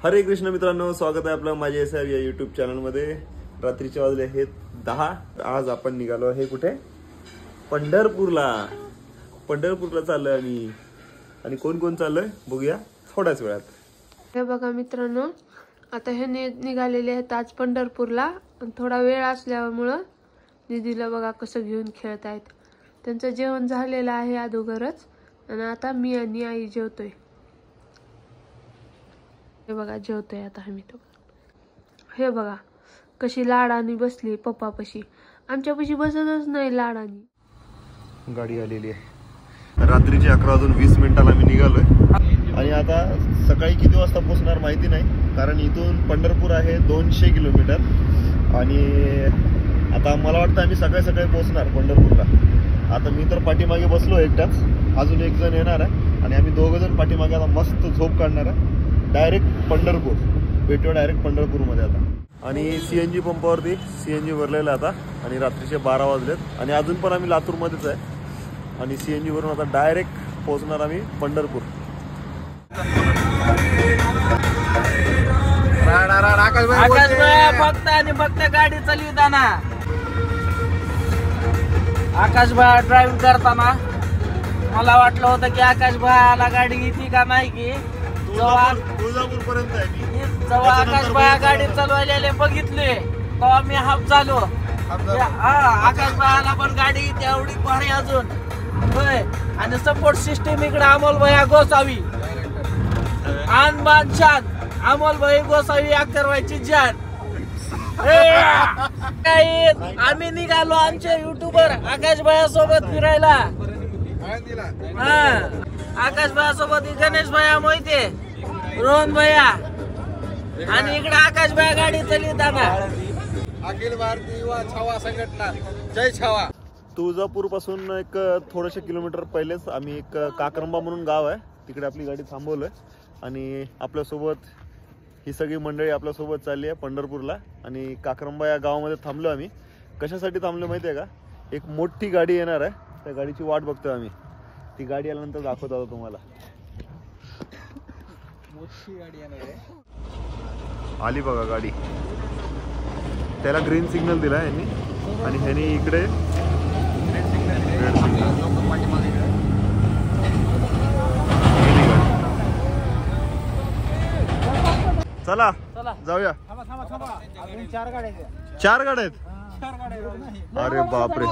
हरे कृष्ण मित्रांनो, स्वागत आहे आपलं माझे एस या यूट्यूब चॅनलमध्ये। रात्रीचे वाजले आहेत 10। आज आपण निघालो आहे कुठे? पंढरपूरला चाललोय आम्ही। आणि कोण कोण चाललोय बघूया थोड्याच वेळात। हे बघा मित्रांनो, आता हे निघालेले आहेत आज पंढरपूरला। थोडा वेळ असल्यामुळे दीदीला बघा कसं घेऊन खेळत आहेत। त्यांचं जेवण झालेलं आहे अगोदरच आणि आता मी आणि आई जेवतोय। हे बघा जेवतोय आता आम्ही। तो हे बघा कशी लाडानी बसली पप्पापाशी, आमच्यापाशी बसतच नाही लाडानी। गाडी आलेली आहे। रात्रीचे 11:20 आम्ही निघालोय आणि आता सकाळी किती वाजता पोहोचणार माहिती नाही, कारण इथून पंढरपूर आहे 200 किलोमीटर। आणि आता मला वाटतं आम्ही सकाळी पोहोचणार पंढरपूरला। आता मी तर पाठीमागे बसलो एकटाच, अजून एक जण येणार आहे आणि आम्ही दोघं जण पाठीमागे आता मस्त झोप काढणार आहे। डायरेक्ट पंढरपूर भेटूया, डायरेक्ट पंढरपूरमध्ये आता। आणि CNG पंपावरती CNG भरलेलं आता आणि रात्रीचे 12 वाजलेत आणि अजून पण आम्ही लातूरमध्येच आहे आणि CNG वरून आता डायरेक्ट पोहोचणार आम्ही पंढरपूर। फक्त आणि फक्त गाडी चालविताना, आकाश भाई ड्रायव्हिंग करताना मला वाटलं होतं की आकाश भाईला गाडी येते का नाही, की तुळजापूर पर्यंत आहे। जेव्हा आकाश भाई गाडी चालवायला बघितले तेव्हा मी हाफ झालो। आकाश भाईला पण गाडी येते एवढी भारी अजून होय। आणि सपोर्ट सिस्टीम इकडे अमोल भैया गोसावी, आन बान शान अमोल भाई गोसावी अख्तर व्हायची जान। आम्ही निघालो आमचे युट्यूबर आकाश भैया सोबत फिरायला। आकाश भैया सोबत गणेश भैया मोहिते, रोहन भैया आणि इकडे आकाश भैया गाडी चालविताना। अखिल भारतीय युवा छावा संघटना जय छावा। तुळजापूर पासून एक थोडेसे किलोमीटर पहिलेच आम्ही एक काकरंबा म्हणून गाव आहे, तिकडे आपली गाडी थांबवलोय आणि आपल्यासोबत ही सगळी मंडळी आपल्यासोबत चालली आहे पंढरपूरला। आणि काकरंबा या गावामध्ये थांबलो आम्ही। कशासाठी थांबलो माहिती आहे का? एक मोठी गाडी येणार आहे, त्या गाडीची वाट बघतोय आम्ही। ती गाडी आल्यानंतर दाखवत आहोत तुम्हाला। मोठी गाडी येणार आहे, आली बघा गाडी। त्याला ग्रीन सिग्नल दिला यांनी आणि ह्यानी इकडे रेड सिग्नल। चला जाऊया। 4 गाड्या आहेत। अरे बापरे,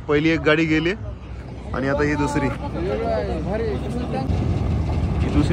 पहिली एक गाडी गेली आणि आता ही दुसरी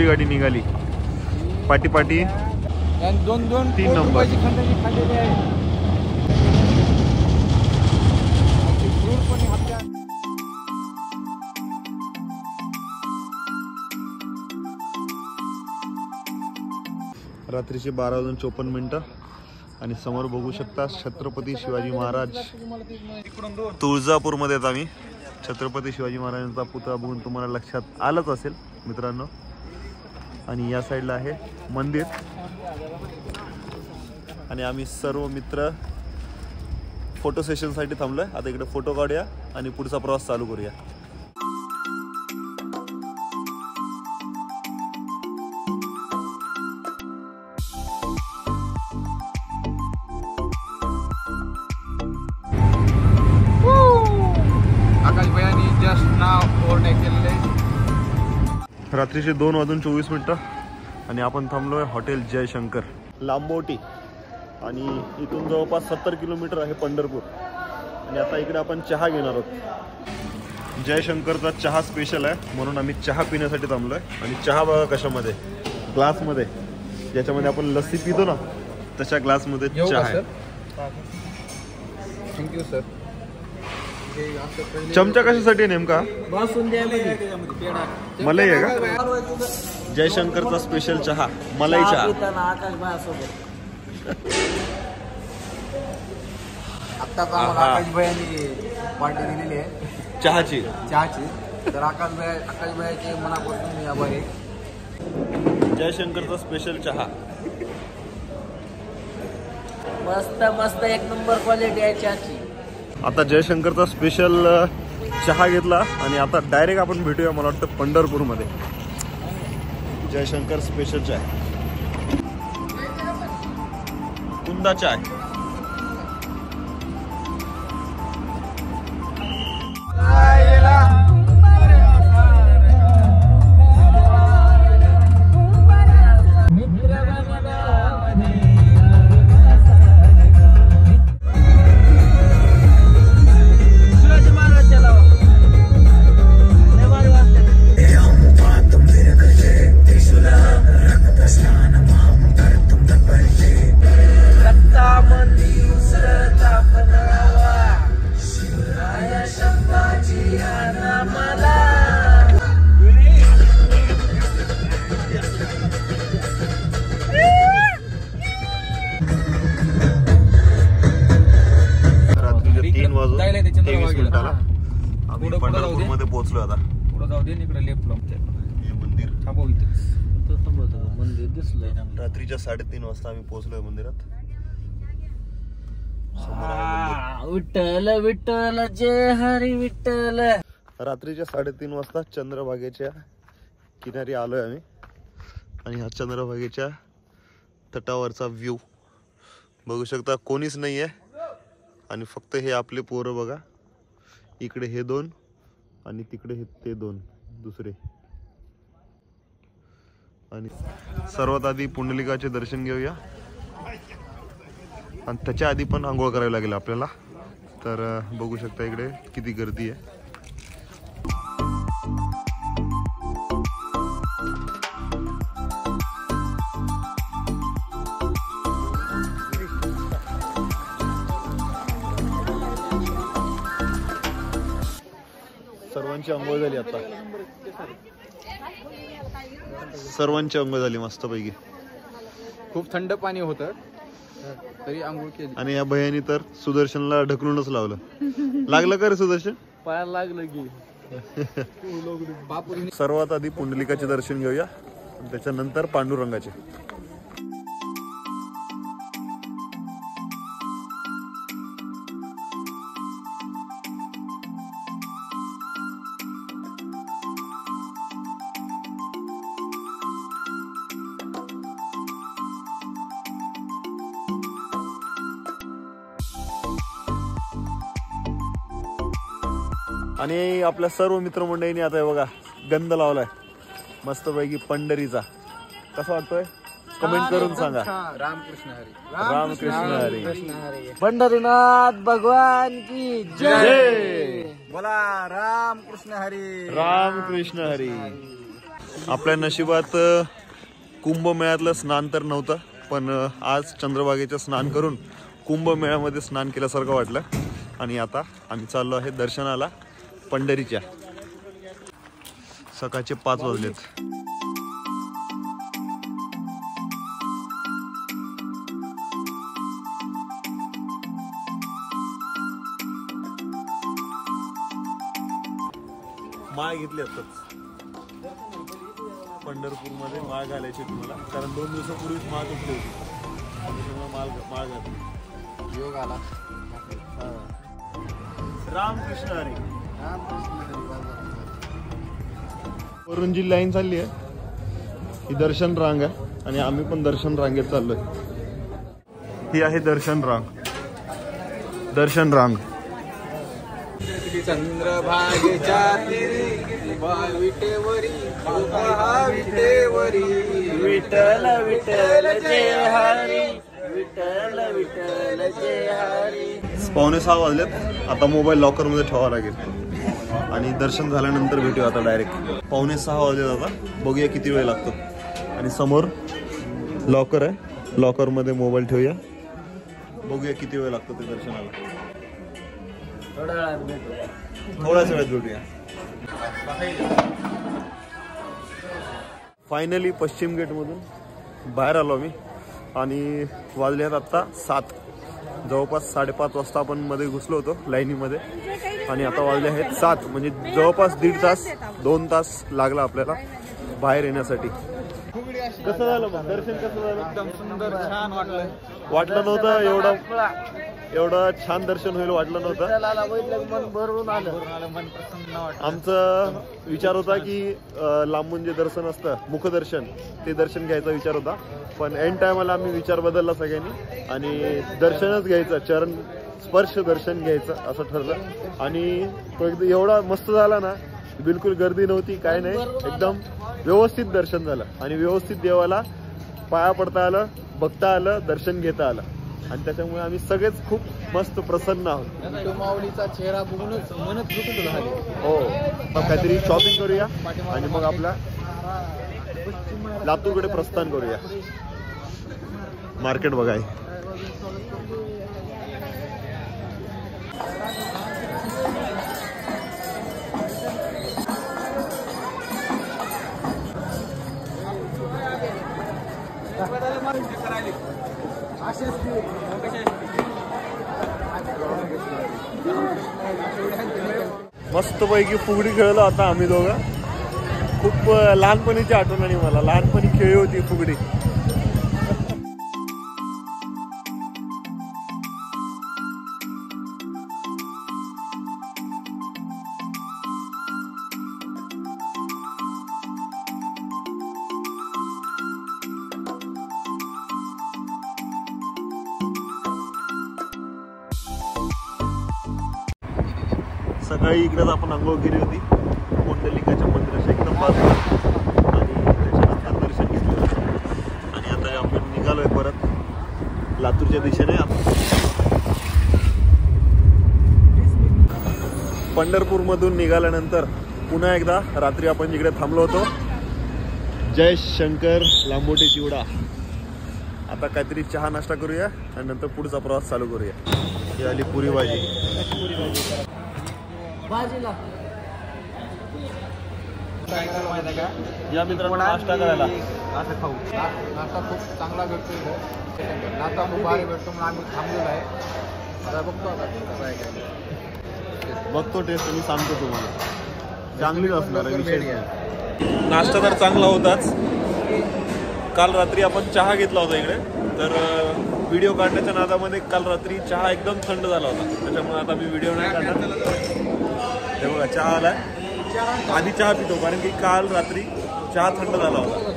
गाडी निघाली। पाटी 3 नंबर। रात्रीचे 12:54 आणि समोर बघू शकता छत्रपती शिवाजी महाराज। तुळजापूरमध्ये आहेत आम्ही। छत्रपती शिवाजी महाराजांचा पुतळा बघून तुम्हाला लक्षात आलंच असेल मित्रांनो। आणि या साईडला आहे मंदिर आणि आम्ही सर्व मित्र फोटो सेशनसाठी थांबलोय। आता इकडे फोटो काढूया आणि पुढचा प्रवास चालू करूया। आकाश भैयानी जस्ट नाव ओव्हरटेक केलेले। रात्रीचे 2:24 आणि आपण थांबलोय हॉटेल जयशंकर लांबोटी आणि इथून जवळपास 70 किलोमीटर आहे पंढरपूर। आणि आता इकडे आपण चहा घेणार आहोत। जयशंकरचा चहा स्पेशल आहे म्हणून आम्ही चहा पिण्यासाठी थांबलोय। आणि चहा बघा कशामध्ये, ग्लासमध्ये, ज्याच्यामध्ये आपण लस्सी पितो ना तशा ग्लासमध्ये चहा आहे। Thank you sir. चमचा कशासाठी नेमका? मलाई आहे का? जयशंकरचा स्पेशल चहा, मलाई चहा। आकाश भाई सोबत आता आकाश भैयानी पार्टी दिलेली आहे चहाची। तर आकाश भैयाचे मनापासून मी आभारी आहे। जयशंकरचा स्पेशल चहा मस्त एक नंबर क्वालिटी आहे चहाची। आता जयशंकरचा स्पेशल चहा घेतला आणि आता डायरेक्ट आपण भेटूया मला वाटतं पंढरपूरमध्ये। जयशंकर स्पेशल चाय। बुंदा चाय. पंढरपूरमध्ये पोहोचलो आता. पुढे जाऊ दे, इकडे लेफ्ट लावते हे मंदिर थांबव इथं. मंदिर दिसलंय ना. रात्रीच्या 3:30 वाजता आम्ही पोहोचलोय मंदिरात. विठ्ठल विठ्ठल जय हरी विठ्ठल. रात्रीच्या 3:30 वाजता चंद्रभागेच्या किनारी आलोय आम्ही. आणि हा चंद्रभागेच्या तटावरचा व्ह्यू बघू शकता. कोणीच नाहीये आणि फक्त हे आपले पोरं बघा. इकडे हे 2 आणि तिकडे हे ते 2 दुसरे. आणि सर्वात आधी पुंडलिकाचे दर्शन घेऊया आणि त्याच्या आधी पण आंघोळ करावी लागेल आपल्याला. तर बघू शकता इकडे किती गर्दी आहे. सर्वांची अंघोळ झाली आता. सर्वांची अंघोळ झाली मस्तपैकी. खूप थंड पाणी होतं तरी आंघोळ केली. आणि या भैयानी तर सुदर्शनला ढकलूनच लावलं. लागलं का रे सुदर्शन? पायाला लागलं की. सर्वात आधी पुंडलिकाचे दर्शन घेऊया, त्याच्यानंतर पांडुरंगाचे. आणि आपल्या सर्व मित्रमंडळींनी आता बघा गंध लावलाय मस्तपैकी पंढरीचा. कसा वाटतोय कमेंट करून सांगा. रामकृष्ण हरी. रामकृष्ण हरी. पंढरीनाथ भगवान की जय. बोला रामकृष्ण हरी. रामकृष्ण हरी. आपल्या नशिबात कुंभमेळ्यातलं स्नान तर नव्हतं, पण आज चंद्रभागेचं स्नान करून कुंभमेळ्यामध्ये स्नान केल्यासारखं वाटलं. आणि आता आम्ही चाललो आहे दर्शनाला पंढरीच्या. सकाळचे 5 वाजलेत. माळ घेतली आताच. पंढरपूरमध्ये माळ घालायची तुम्हाला, कारण 2 दिवसापूर्वीच माळ तुटली होती. त्याच्यामुळे माळ घातली. योग आला. रामकृष्ण हरी. वरून जी लाईन चालली आहे ही दर्शन रांग आहे आणि आम्ही पण दर्शन रांगेत चाललोय. ही आहे दर्शन रांग. दर्शन रांग. चंद्रभागेच्या तीरी विटेवरी विटेवरी विठ्ठल विठ्ठल जय हरी विठ्ठल विठ्ठल जय हरी. 5:45 वाजलेत. आता मोबाईल लॉकर मध्ये ठेवावा लागेल आणि दर्शन झाल्यानंतर भेटूया आता डायरेक्ट. 5:45 वाजलेत आता. बघूया किती वेळ लागतो. आणि समोर लॉकर आहे, लॉकर मध्ये मोबाईल ठेवूया. बघूया किती वेळ लागतो ते दर्शनाला. थोड्याच वेळात भेटूया. फायनली पश्चिम गेट मधून बाहेर आलो मी आणि वाजल्यात आता 7. जवळपास 5:30 वाजता आपण मध्ये घुसलो होतो लाईनीमध्ये आणि आता वाजले आहेत 7. म्हणजे जवळपास 1.5 तास 2 तास लागला आपल्याला बाहेर येण्यासाठी. कसं झालं मग दर्शन? कसं झालं? एकदम सुंदर छान वाटलं. वाटलं नव्हतं एवढं एवढं छान दर्शन होईल वाटलं नव्हतं. विठ्ठलाला बघितलं मन भरून आलं. मन प्रसन्न वाटलं. आमचा विचार होता की लांबून जे दर्शन असतं मुखदर्शन ते दर्शन घ्यायचा विचार होता, पण एंड टायमाला आम्ही विचार बदलला सगळ्यांनी आणि दर्शनच घ्यायचं, चरण स्पर्श दर्शन घ्यायचं असं ठरलं. आणि तो एकदम एवढा मस्त झाला ना, बिलकुल गर्दी नव्हती, काय नाही, एकदम व्यवस्थित दर्शन झालं आणि व्यवस्थित देवाला पाया पडता आलं, बघता आलं, दर्शन घेता आलं आणि त्याच्यामुळे आम्ही सगळेच खूप मस्त प्रसन्न आहोत. माऊलीचा चेहरा बघूनच मनच दुखून झाले. हो, मग काहीतरी शॉपिंग करूया आणि मग आपल्या लातूरकडे प्रस्थान करूया. मार्केट बघाय मस्त पैकी फुगडी खेळलो आता आम्ही दोघं. खूप लहानपणीची आठवण आणि मला लहानपणी खेळली होती फुगडी. सकाळी इकडेच आपण आंघोळ केली होती कोंडलिकाच्या मंदिराच्या एकदम बाजूला आणि त्याच्यानंतर दर्शन घेतलं होतं आणि आता आपण निघालोय परत लातूरच्या दिशेने. पंढरपूरमधून निघाल्यानंतर पुन्हा एकदा रात्री आपण जिकडे थांबलो होतो जय शंकर लांबोटे चिवडा. आता काहीतरी चहा नाश्ता करूया आणि नंतर पुढचा प्रवास चालू करूया. ही आली पुरी भाजी भाजीला या मित्रांनो नाश्ता करायला असं खाऊ. नाश्ता खूप चांगला भेटतो इथं. नाश्ता खूप भारी भेटतो म्हणून आम्ही थांबलेलो आहे. आता बघतो आता बघतो टेस्ट मी सांगतो तुम्हाला. चांगलीच असणार आहे विषय. नाश्ता तर चांगला होताच. काल रात्री आपण चहा घेतला होता इकडे, तर व्हिडिओ काढण्याच्या नादामध्ये काल रात्री चहा एकदम थंड झाला होता, त्याच्यामुळे आता मी व्हिडिओ नाही काढणार. हे बघा चहा आलाय. आधी चहा पितो कारण की काल रात्री चहा थंड झाला होता.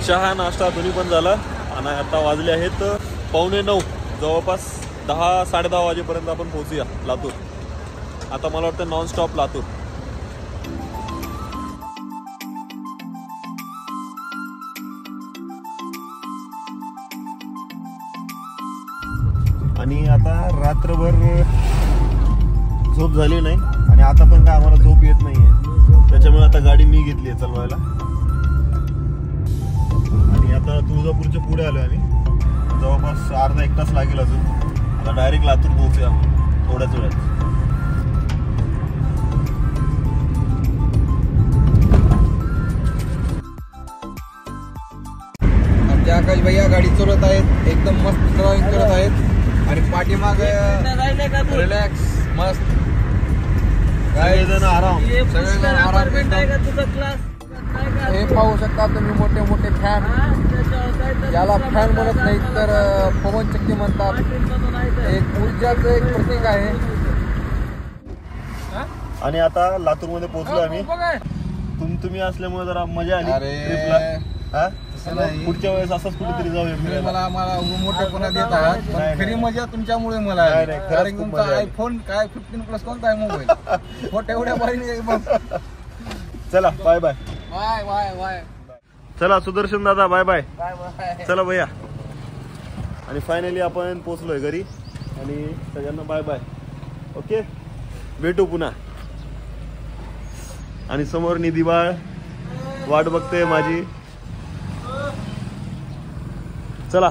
चहा नाश्ता दोन्ही पण झाला आणि आता वाजले आहेत 8:45. जवळपास 10-10:30 वाजेपर्यंत आपण पोहोचूया लातूर. आता मला वाटतं नॉनस्टॉप लातूर. आणि आता रात्रभर झोप झाली नाही आणि आता पण काय आम्हाला झोप येत नाहीये, त्याच्यामुळे आता गाडी मी घेतली आहे चालवायला. आणि आता तुळजापूरच्या पुढे आलोय आम्ही. जवळपास अर्धा 1 तास लागेल अजून. आता डायरेक्ट लातूर पोहोचूया थोड्याच वेळात. आमच्या आकाश भैया गाडी चालवत आहेत, एकदम मस्त ड्रायव्हिंग करत आहेत आणि पाठीमागे रिलॅक्स मस्त सगळेजण आराम. सगळेजण आराम एकदम. हे पाहू शकता तुम्ही मोठे मोठे फॅन. याला फॅन म्हणत नाही तर पवनचक्की म्हणतात. एक ऊर्जाचं एक प्रतीक आहे. आणि आता लातूर मध्ये पोहोचलो आम्ही. तुम्ही असल्यामुळे जरा मजा आली ट्रिपला. पुढच्या वेळेस असंच कुठेतरी जाऊया. मला मोठेपणा देत आहात, पण खरी मजा तुमच्यामुळे मला आली. कारण तुमचा आयफोन काय 15+ कोणता आहे मोबाईल मोठ्या एवढ्या भारी. चला bye bye. Bye bye bye. चला सुदर्शन दादा बाय बाय. Bye bye. चला भैया. आणि फायनली आपण पोहोचलोय घरी आणि सगळ्यांना बाय बाय. ओके, भेटू पुन्हा. आणि समोर निधी बाळ वाट बघते माझी. चला.